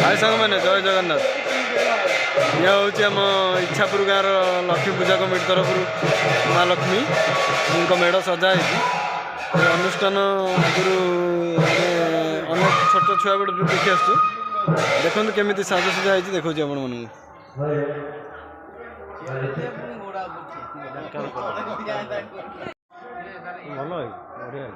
हाय सांग मैंने जय जगन्नाथ। यह हूँ आम इच्छापुर गाँव लक्ष्मी पूजा कमिटी तरफ माँ लक्ष्मी उनका मेढ़ सजा अनुष्ठान आगुरी अनेक छोट छुआ बेड़ देखी आसु देखो केमी साजसजा हो देखा आपण मन भल बढ़िया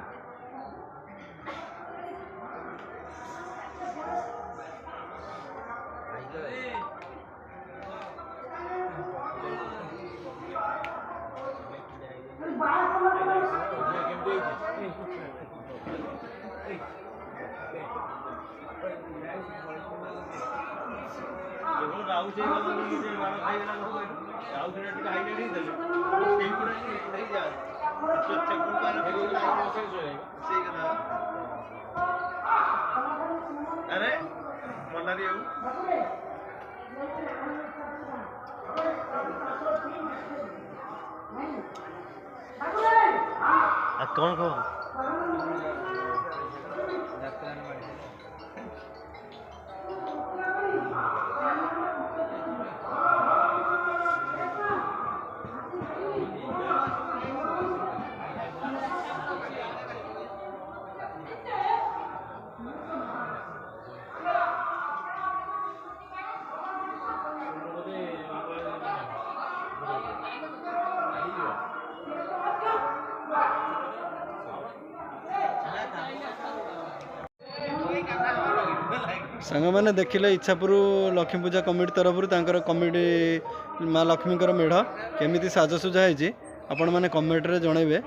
अरे मनारी कौन कौन सांग मैंने देखिले इच्छापुर लक्ष्मी पूजा कमिटी तरफ कमिटी माँ लक्ष्मी मेढ़ केमी साजसजा होती आपण मैंने कमेंट रे जनइबे।